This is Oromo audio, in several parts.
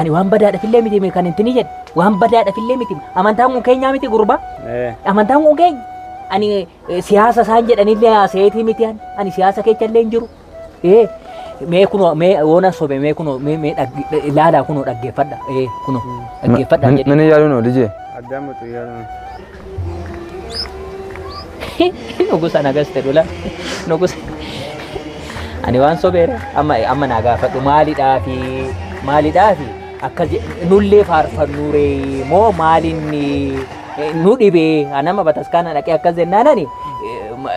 Ani waan badaadha fillee miti kan intini jedhe waan badaadha fillee miti amantaan kun keenya miti gurba amantaan kun keenya ani siyaasa isaan jedhanillee haaseetii miti ani siyaasa keessa illee hin jiru mee kuno mee woona sobe mee kuno mee ilaala kuno dhaggeeffadha kuno dhaggeeffadha jedhe nani yaaluno lije addaamatu yaaluno nugusa nagaste dula nugusa ani waan sobeera amma naa gaafadhu maalidhaa fi akka nullee faarfannuure moo maalinni nu dhibee anama bataskaana dhaqee akkas jennaanani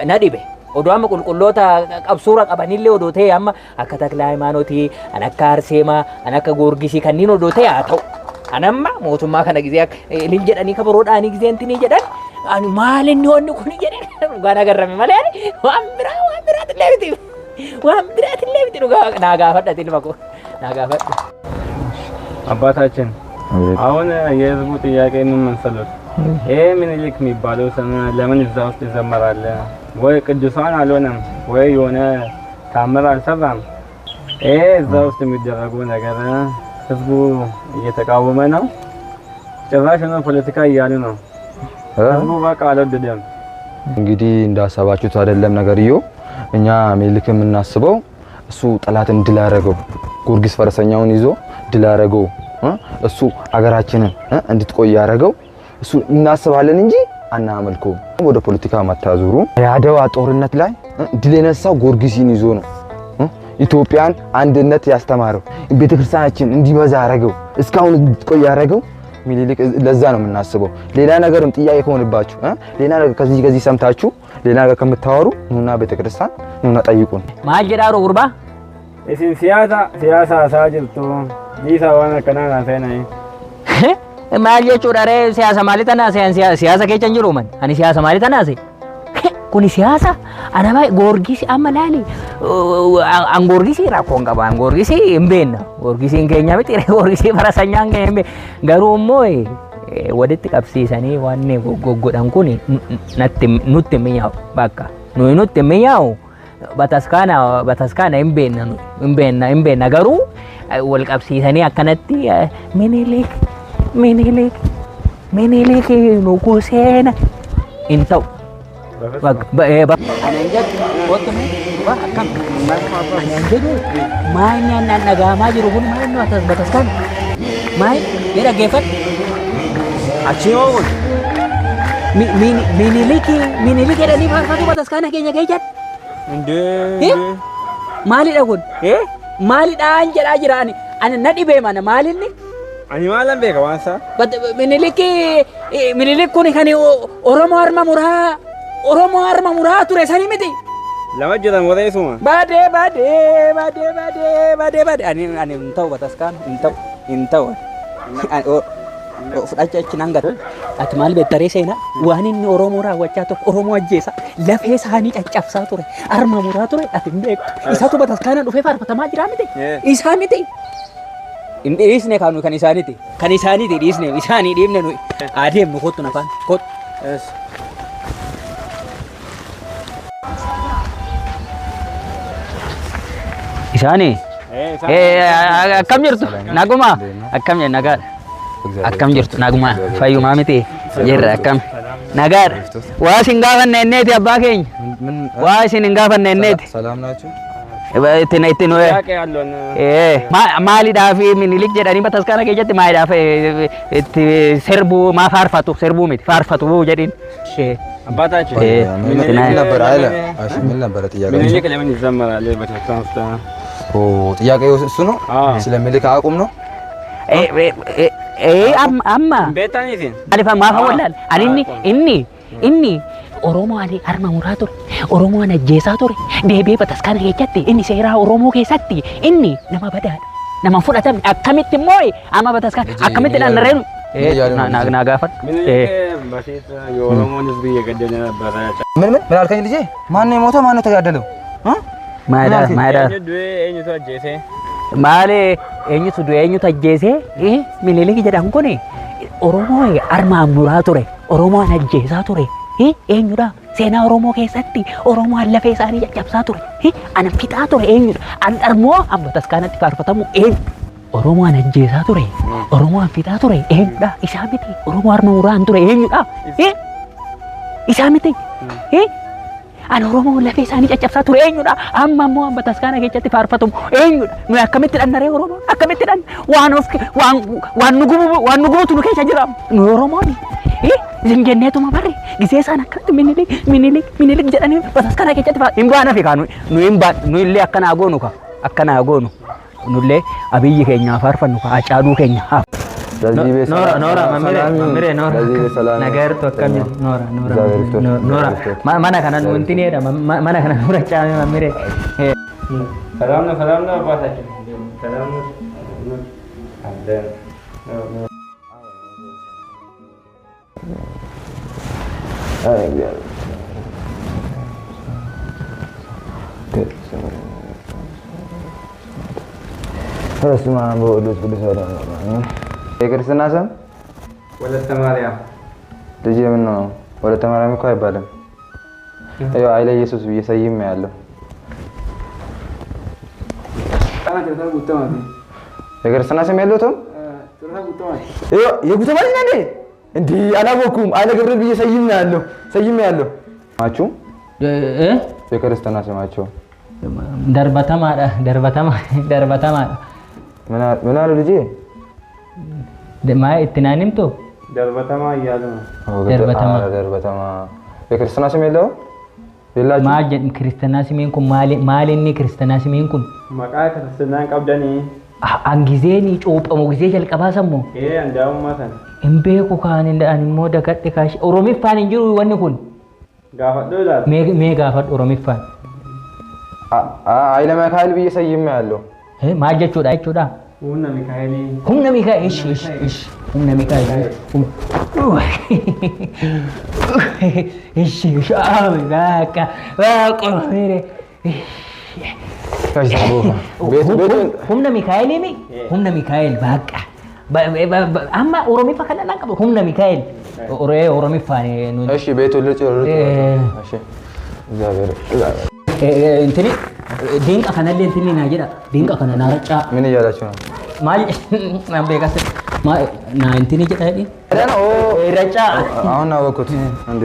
na dhibe odoo amma qulqulloota qabsuura qabanillee odoo ta'e amma akka Taklaa Hayimaanotii an akka Arseemaa an akka Goorgisii kanniin odoo ta'e haa ta'u anamma mootummaa kana gizee ilil jedhanii kabaroodhaanii gizeentinii jedhan ani maalinni wanni kun jedhan dhugaan agarrame malee waan biraatillee miti dhugaa naa gaafadha ilma koo naa gaafadha አባታችን አሁን የህዝቡ ጥያቄ ምን መሰሉት? ምኒልክ የሚባለው ስም ለምን እዛ ውስጥ ይዘመራል? ወይ ቅዱሳን አልሆነም ወይ የሆነ ታምር አልሰራም። እዛ ውስጥ የሚደረገው ነገር ህዝቡ እየተቃወመ ነው። ጭራሽ ነው ፖለቲካ እያሉ ነው። ህዝቡ በቃ አልወደደም። እንግዲህ እንዳሰባችሁት አይደለም ነገርዮ እኛ ምኒልክ የምናስበው እሱ ጠላትን ድል ያደረገው ጊዮርጊስ ፈረሰኛውን ይዞ ድል ያደረገው እሱ አገራችንን እንድትቆይ ያደረገው እሱ እናስባለን እንጂ አናመልከው። ወደ ፖለቲካ ማታዙሩ የአድዋ ጦርነት ላይ ድል የነሳው ጊዮርጊስን ይዞ ነው። ኢትዮጵያን አንድነት ያስተማረው ቤተክርስቲያናችን እንዲበዛ ያደረገው እስካሁን እንድትቆይ ያደረገው ምኒልክ ለዛ ነው የምናስበው። ሌላ ነገርም ጥያቄ ከሆነባችሁ ሌላ ነገር ከዚህ ሰምታችሁ ሌላ ነገር ከምታወሩ ኑና ቤተክርስቲያን ኑና ጠይቁን። ማጅራሮ ጉርባ isin siyaasa saajirtu diisa waan akkanaa naaseenayi maal jechuudha ree siyaasa maali tanaase siyaasa keessa hin jiru man ani siyaasa maali tanaase kuni siyaasa anama Goorgisi amma laali an Goorgisi rakkoon qaba an Goorgisi hin beekna Goorgisiin keenya miti Goorgisii farasanyaan keenya garuu immoo walitti qabsiisanii waan goggodhan kun nutti miyaa'u bakka nutti miyaa'u bataskaana hin beekna garuu wal qabsiisanii akkanatti Minilik nuguseena hin ta'u. Anan jedhu maanyaan dhagahamaa jiru kun maal bataskaana maal jedha geeffadhu achii oowwan Minilik jedhanii faarfatu bataskaana keenya keessatti maalidha kun maalidhaan jedhaa jira ani na dhibee mana maalinni ani maalan beeka waan isaa Minilik kun kan Oromoo harma muraa ture sani miti lama jedhan wareesuma baadee ani hin ta'u bataskaan hin ta'u fudhacha achi nan gatu ati maal beektaree seenaa waan inni Oromoo raawwachaa ture Oromoo ajjeesa lafee isaanii caccabsaa ture harma muraa ture ati hin beektu isatu bataskaana dhufee faarfatamaa jira miti isaa miti hin dhiisne kan isaaniiti dhiisne isaanii dhiibne nuyi adeemnu kottu nafaan kottu isaanii akkam jirtu naguma akkam nagaadha akkam jirtu naguma fayyumaa miti jirra akkam nagaadha waa isin gaafanne enneeti abbaa keenya waa isin hin gaafanne enneeti ሰላም ናችሁ itti maalidhaaf Minilik jedhanii bataskaana keessatti maalidhaaf itti serbuu maa faarfatu serbuu miti faarfatu jedhin አባታችን ምን ነበር አይለ እሺ ምን ነበር ጥያቄው ምኒልክ ለምን ይዘመራል በተክርስቲያን ውስጥ ጥያቄው እሱ ነው ስለ ምኒልክ አቁም ነው amma ቤታኒሲን alifa maafa wallaal inni Oromoo ani harma muraa ture Oromoo ana ajjeesaa ture deebi'ee bataskaana keessatti inni seeraa Oromoo keessatti inni nama badaadha nama fudhatame akkamitti immoo amma bataskaana akkamitti dhandhareenu naa gaafadhu በፊት የኦሮሞን ህዝብ እየገደለ ነበረ ምን አልከኝ ልጄ ማን ነው የሞተው ማን ነው የተጋደለው ማዳ eenyutu ajjeese maale eenyutu ajjeese Minilik jedhan kun Oromoo harma muraa ture Oromoo ana ajjeesaa ture eenyudha seenaa Oromoo keessatti Oromoo lafee isaanii caccabsaa ture ana fixaa ture eenyudha an dharmoo amma bataskaanatti faarfatamu Oromoon ajjeesaa ture. Oromoon fixaa ture. Eenyudha? Isaa miti. Oromoo harma muraan ture. Eenyudha? Isaa miti. Ani Oromoo lafee isaanii caccabsaa ture. Eenyudha? Amma immoo bataskaana keessatti faarfatamu. Eenyudha? Nuyi akkamitti dhandharee Oromoo? Akkamitti dhan? Waan nu gubutu nu keessa jira. Nuyi Oromooni. Zingenneetuma barre gisee isaan akkatti minilik jedhanii bataskaana keessatti hin baana fi kaanu nu illee akkanaa goonu ka akkanaa goonu nullee abiyyi keenya faarfannu ka acaaluu keenya. Noora mamire noora nagartu akkami noora mana kana nu intineedha mana kana nu rachaame mamire. Salaamna abbaasaችን salaamna. በስመ አብ ወወልድ ወመንፈስ ቅዱስ። የክርስትና ስም ወለተ ማርያም። ልጄ ምን ነው ወለተ ማርያም እኮ አይባልም። አዮ ኃይለ ኢየሱስ ብዬ ሰይሜ ያለው የክርስትና ስም የለውም። የጉተማ ልጅ ነህ እንዴ? አላወኩም። ኃይለ ገብርኤል ብዬ ሰይሜ ያለው ማችሁ የክርስትና ስማቸው ደርበተማ ምን አሉ ልጄ? ትናንምቶ ደርበተማ እያሉ ነው። ደርበተማ የክርስትና ስም የለውም። ማጀን ክርስትና ስሜን ኩን ማሊኒ ክርስትና ስሜን ኩን መቃ ክርስትናን ቀብደኒ አንጊዜኒ ጮጳሙ ጊዜ ጀልቀባ ሰሙ እንዳውም ማተን እምቤኩ ካን እንደአንሞ ደከጥ ካሽ ኦሮሚፋን እንጅሩ ወኒ ኩን ጋፈዶ ይላል ሜ ጋፈዶ ኦሮሚፋን ኃይለ ሚካኤል ብዬ ሰይሜ ያለው ማጀቹዳ ሁምነ ሚካኤል እሺ ሁምነ ሚካኤል እሺ ሻው በቃ ሜሬ ሁምነ ሚካኤል ሁምነ ሚካኤል በቃ አማ ኦሮሚፋ ከለና ቀበ ሁምነ ሚካኤል ኦሮሚፋ ነው። እሺ ቤቱ ልጭ እሺ እግዚአብሔር እንትኒ ዲንቃ ከነሌ እንትኒ ናጀዳ ዲንቃ ከነ ናረጫ ምን እያላችሁ ነው? ማል እንትኒ ጀዳ ረጫ አሁን አወኩት እንዴ